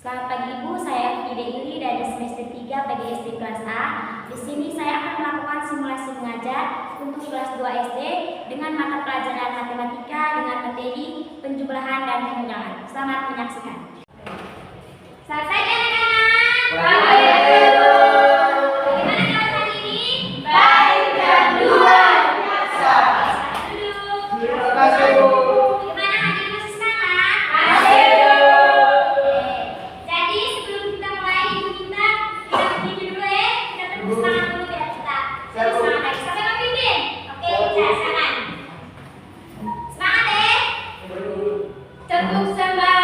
Selamat pagi Ibu, saya Fide Ili dari semester 3 PGSD kelas A. Di sini saya akan melakukan simulasi mengajar untuk kelas 2 SD dengan mata pelajaran matematika dengan materi penjumlahan dan pengulangan. Selamat menyaksikan. Selesai anak-anak? Baik. Bagaimana kelas hari ini? Baik dan luar biasa. Terima kasih Bu. Bagaimana hari ini, masih semangat? Masih. Jadi sebelum kita mulai, kita pimpin dulu ya. Kita tepuk tangan dulu biar kita semangat lagi. Sampai mau pimpin? Oke, silakan. Semangat ya. Tepuk semangat.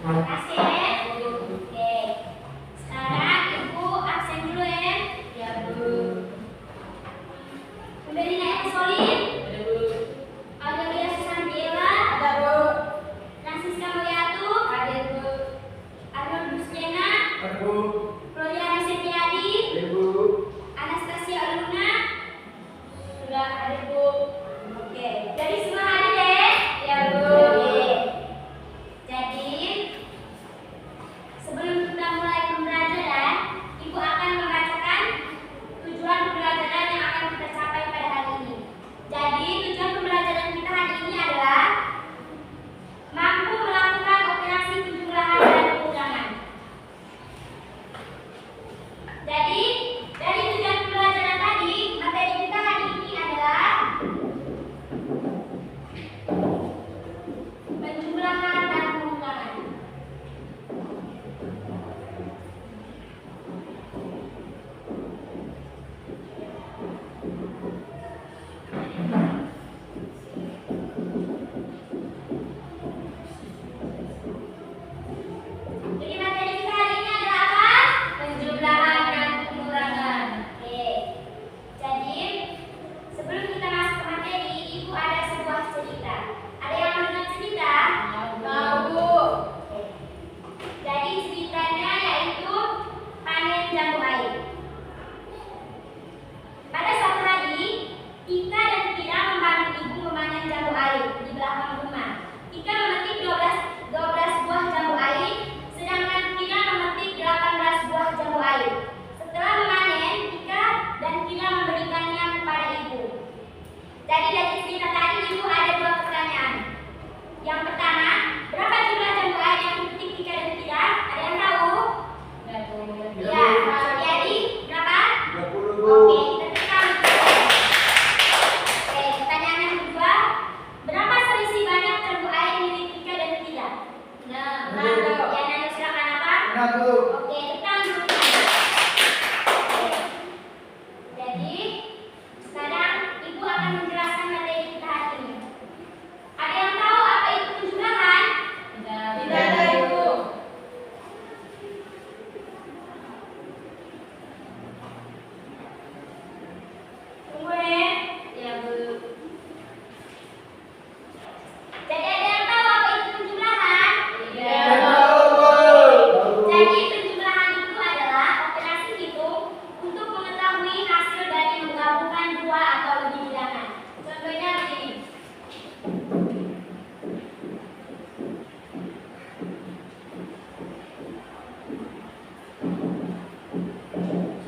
Terima kasih ya. Oke. Sekarang Ibu absen dulu ya. Ya Bu. Pemberian yang solid. Ada Bu. Aurelia Susantiela. Ada Bu. Francisca Mulyatu. Ada Bu. Arnold Busjena. Ada Bu. Floriana Setiadi. Ada Bu. Anastasia Aluna. Sudah ada Bu. Oke. Dari semua hadir ya. Ya Bu. Jadi sebelum kita mulai pembelajaran, Ibu akan membacakan tujuan pembelajaran yang akan kita capai pada hari ini. Jadi tujuan pembelajaran kita hari ini adalah mampu melakukan operasi penjumlahan dan pengulangan. Jadi dari tujuan pembelajaran tadi, materi kita hari ini adalah penjumlahan dan pengulangan. Jadi materi kita hari ini adalah apa? Penjumlahan dan pengulangan. Oke. Jadi sebelum kita masuk ke materi, Ibu ada sebuah cerita. Ada yang mau dengar cerita? Mau Bu. Oke. Jadi ceritanya yaitu panen jambu air. Pada suatu hari, Ika dan Kira membantu ibu memanen jambu air di belakang rumah. Ika memetik 12 buah jambu air, sedangkan Kira memetik 18 buah jambu air. Setelah memanen, Ika dan Kira memberikannya kepada ibu. Jadi dari cerita tadi ibu ada dua pertanyaan. Yang pertama, berapa jumlah jambu air yang dipetik Ika dan Kira? Ada yang tahu? Ya, jadi berapa? 30. Oke, ketika pertanyaan yang kedua, berapa selisih banyak jambu air milik Ika dan Kira? Nah, ya Nando silakan apa? Nando. Oke, tekan dulu. Oke. Jadi sekarang Ibu akan menjelaskan materi kita hari ini. Ada yang tahu apa itu penjumlahan? Tidak ada Ibu. Tunggu ya. Ya Bu. Jadi ada yang tahu apa itu penjumlahan? Tidak tahu Bu. Jadi penjumlahan itu adalah operasi hitung untuk mengetahui hasil dari menggabungkan dua atau lebih bilangan. Contohnya begini.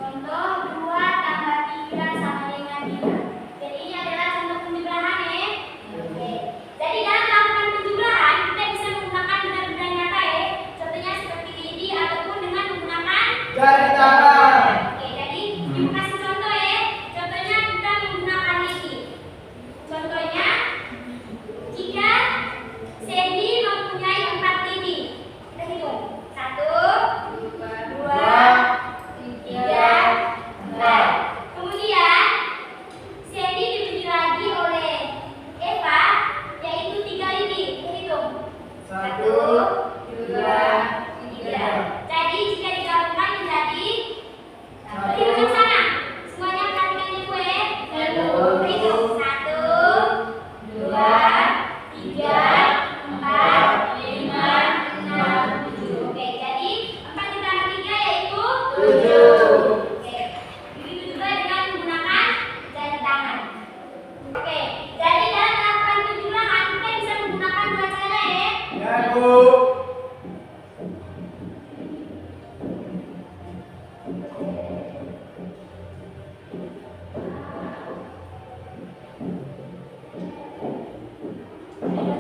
Contoh 2 tambah 3 sama dengan 5. Jadi ini adalah contoh penjumlahan ya. Oke. Jadi dalam melakukan penjumlahan kita bisa menggunakan benda-benda nyata ya. Contohnya seperti ini ataupun dengan menggunakan Jari tangan. Oke, jadi Ibu kasih contoh ya. Contohnya kita menggunakan ini.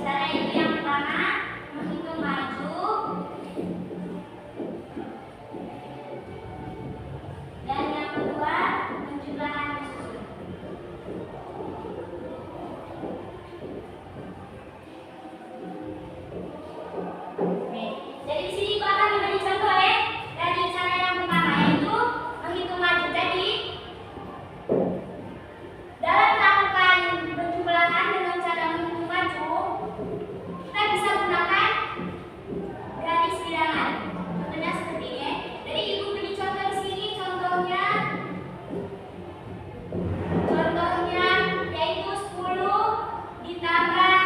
Cara itu yang pertama menghitung maju dan yang kedua penjumlahan disusun. Oke, jadi di sini gua akan memberi contoh ya. Dari cara yang pertama yaitu menghitung maju. Jadi dalam melakukan penjumlahan dengan cara menghitung maju, kita bisa gunakan garis bilangan. Contohnya seperti ini. Jadi ibu beri contoh di sini. Contohnya yaitu 10 ditambah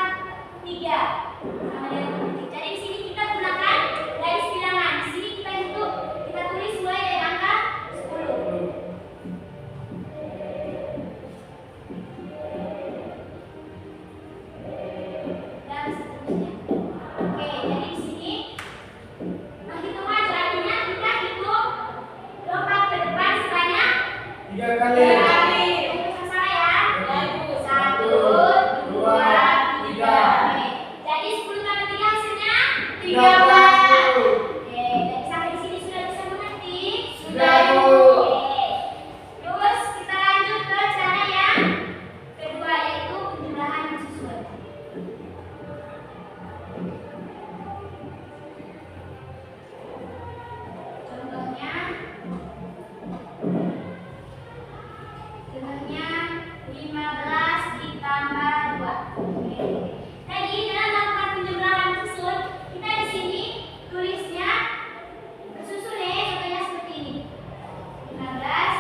3 sama dengan 7. Jadi di sini kita gunakan garis bilangan. Di sini kita tulis mulai dari angka 10. Dan seterusnya. Oke, jadi di sini menghitung maju artinya kita hitung lompat ke depan sebanyak 3 kali. Untuk saya ya. 1, 2, 3. Oke. Jadi 10 tambah 3 hasilnya 13. Oke, jadi sampai di sini sudah bisa mengerti? Sudah, Bu. Oke. Terus kita lanjut ke cara yang kedua yaitu penjumlahan disusun. Contohnya 15 ditambah 2. Oke. Jadi dalam melakukan penjumlahan susun, kita di sini tulisnya bersusun ya. Contohnya seperti ini. 15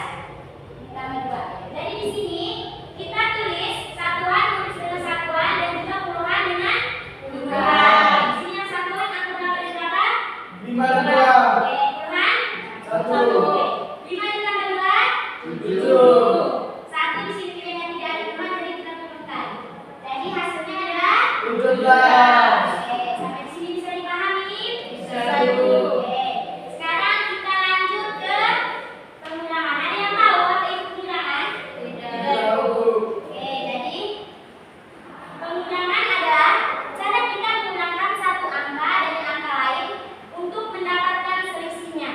ditambah 2. Jadi di sini kita tulis satuan dengan satuan dan juga puluhan dengan puluhan. Di sini yang satuan aku dapat berapa? 5 dan 2. Oke, puluhan 1. Oke. 5 ditambah 2 7. 1 di sini kiranya tidak ada teman, jadi kita turunkan. Jadi hasilnya adalah 17. Oke, sampai di sini bisa dipahami? Bisa, Ibu. Oke, sekarang kita lanjut ke pengulangan. Ada yang tahu apa itu pengulangan? Tidak, Bu. Oke, jadi pengulangan adalah cara kita menggunakan satu angka dari angka lain untuk mendapatkan selisihnya.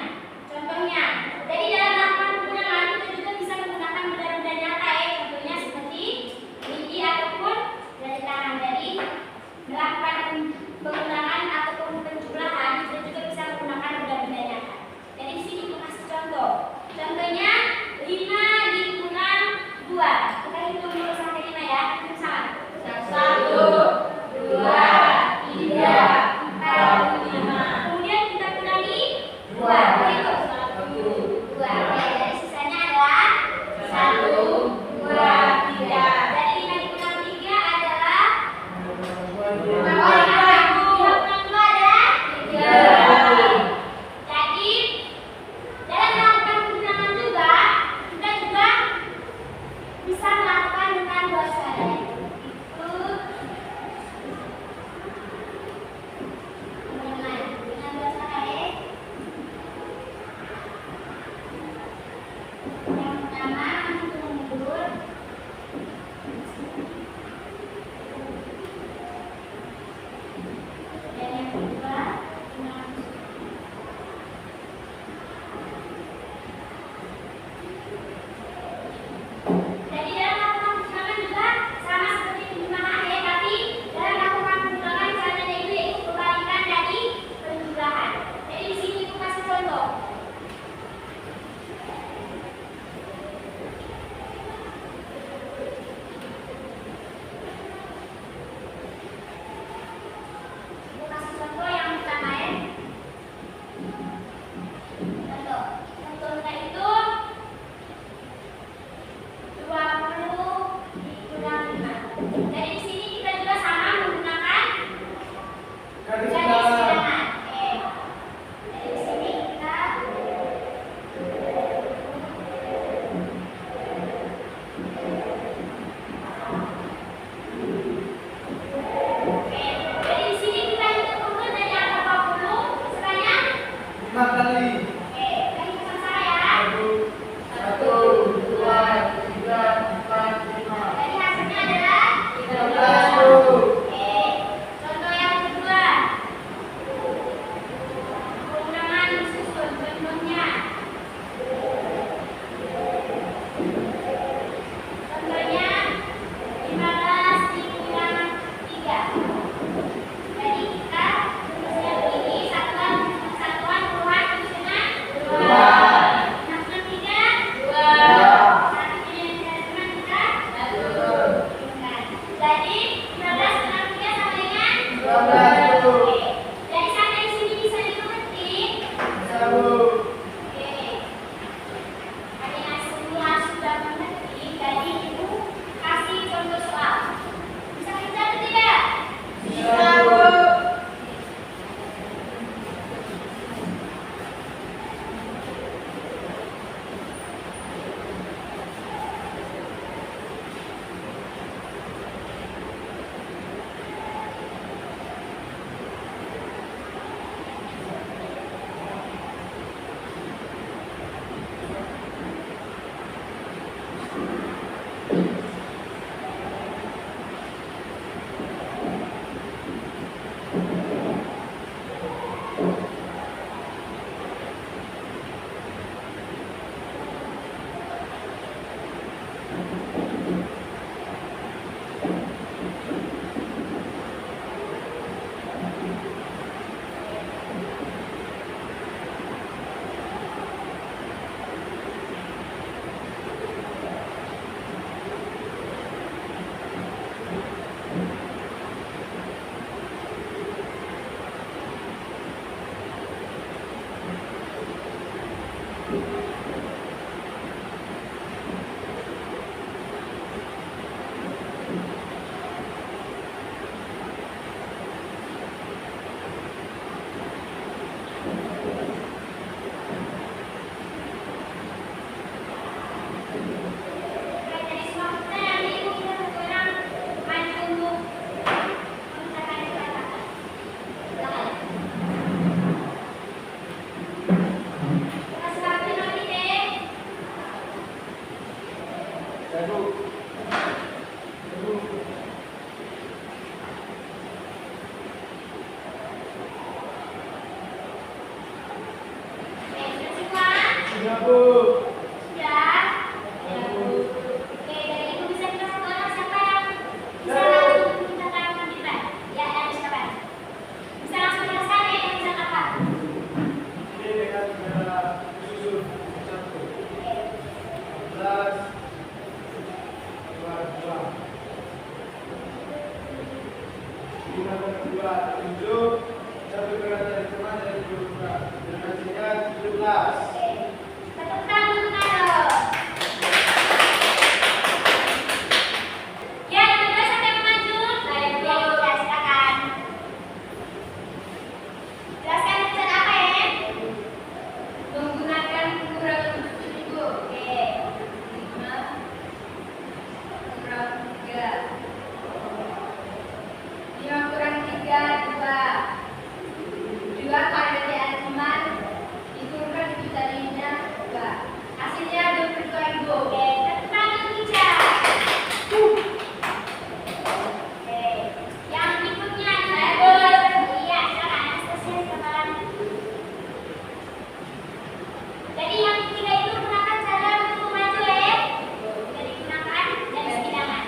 Contohnya, jadi dalam melakukan pengulangan kita juga bisa menggunakan benda-benda nyata ya. Contohnya seperti gigi ataupun jari tangan. Jadi melakukan pengulangan ataupun penjumlahan kita juga bisa menggunakan benda-benda nyata. Jadi di sini kita kasih contoh. Contohnya 5 dikurang 2. Kita hitung dulu sampai 5 ya. Hitung sama. 1, 2, 3, 4, 5. Kemudian kita kurangi 2. Itu 2. Oke, jadi sisanya adalah 1, 2, 3. Dari 5 dikurang 3 adalah 3. Jadi dalam melakukan pengulangan juga kita juga bisa melakukan dengan dua cara. Itu dengan dua cara ya. Yang pertama menghitung mundur. Dan yang kedua jadi dalam melakukan penjumlahan juga sama dua, tujuh. Satu kurang dari lima dari dua. Hasilnya 17. Oke. Tepuk tangan untuk Nado. Ya, yang kedua siapa yang maju? Saya dulu. Ya, silakan. Jelaskan tulisan apa ya? Menggunakan kurang 7.000. Oke. 5 kurang 3. 5 kurang 3, 2. 2 kalau dari teman diturunkan itu tadinya 2. Hasilnya 22.000. Oke, tepuk tangan untuk Ica. Oke. Yang berikutnya adalah iya, silakan Anastasia silakan. Jadi yang ketiga itu gunakan cara untuk maju ya. Jadi gunakan dan sekidangan.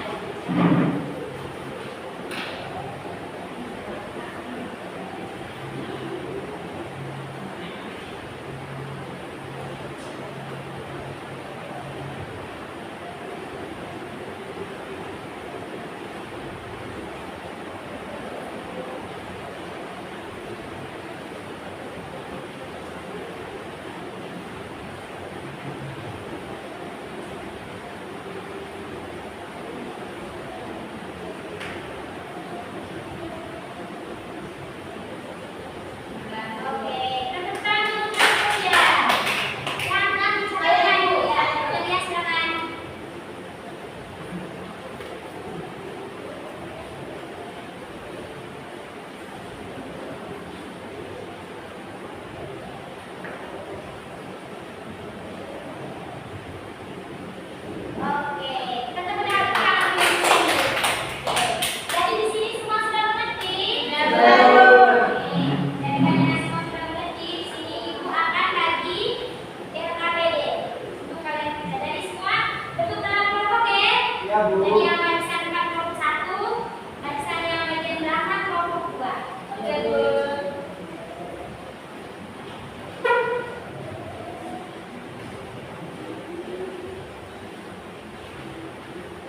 Oke, tepuk tangan untuk Anastasia. Yang telah disampaikan ya, Amalia silakan. Oke, kita tepuk tangan dulu di sini. Oke, jadi di sini semua sudah mengerti? Oke, jadi kalian semua sudah mengerti. Di sini ibu akan bagi LKPD untuk kalian bisa. Jadi semua bentuk dalam kelompok ya. Ya, Bu. Jadi yang barisan depan kelompok 1, barisan yang bagian belakang kelompok 2. Oke, Bu.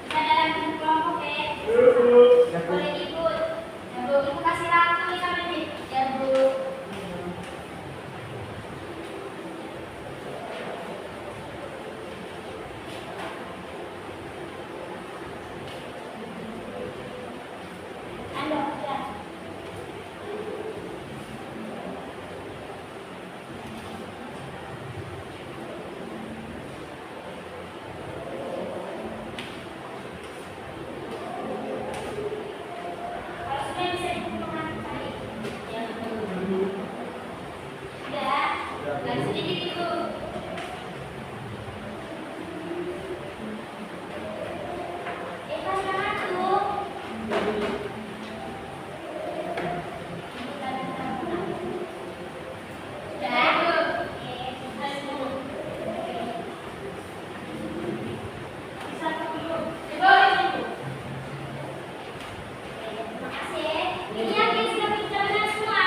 Bisa dalam bentuk kelompok ya. Ya, Bu. Boleh ikut. Ya, Bu, ibu kasih waktu sampai menit. Ya, Bu. Anda, ya. Kalau sudah bisa dikumpulkan kembali. Ya, sudah. Dan sedikit itu. Eva sudah masuk. Sudah. Oke, masuk. Bisa dulu. Coba dulu. Terima kasih. Ini yakin sudah bisa benar semua?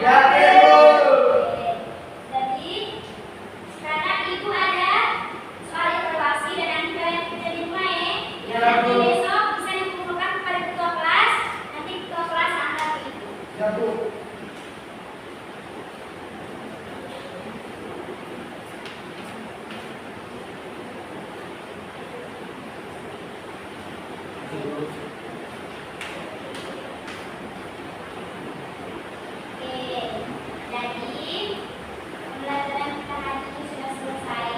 Yakin, Bu. Oke. Jadi sekarang ibu ada soal evaluasi dan nanti kalian kerja di rumah ya. Ya, Nanti Bu. besok bisa dikumpulkan kepada ketua kelas. Nanti ketua kelas angkat itu. Ya, Bu. Oke. Jadi pembelajaran kita hari ini sudah selesai.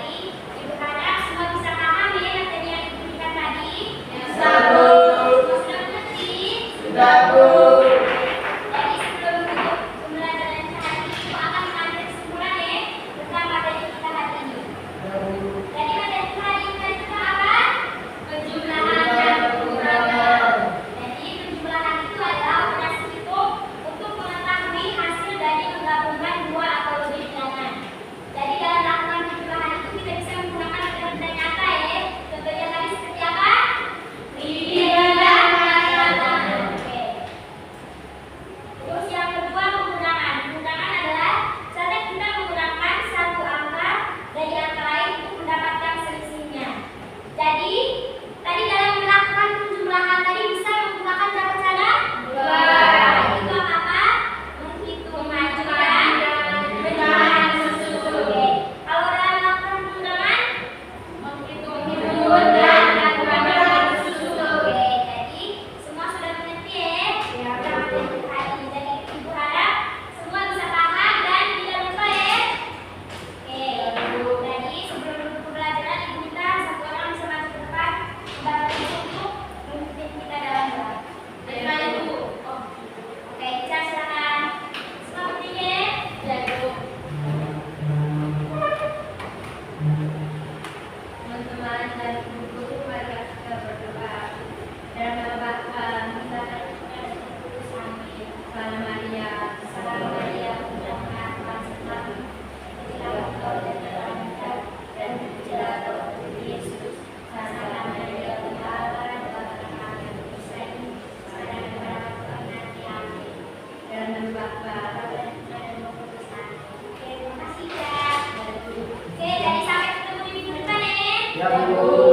Ibu harap semua bisa paham ya materi yang ibu berikan tadi. Bisa, Bu. Semua sudah mengerti. Sudah, Bu. Jadi sebelum menutup pembelajaran kita hari ini, ibu akan mengambil kesimpulan ya tentang materi kita hari ini. Ya, Bu. Jadi materi kita hari ini tentang apa? Penjumlahan dan Pengurangan. Dalam nama Bapa, dan Putra, dan Roh Kudus. Amin. Salam Maria, penuh kasih Tuhan sertamu. Terpujilah engkau di antara wanita, dan terpujilah buah tubuh Yesus. Santa Maria, Bunda Allah, doakanlah kami yang berdosa ini, sekarang dan pada waktu kami nanti. Amin. Dalam nama Bapa, dan Putra, dan Roh Kudus. Amin. Oke, terima kasih ya. Oke, jadi sampai ketemu di minggu depan ya. Ya, Bu.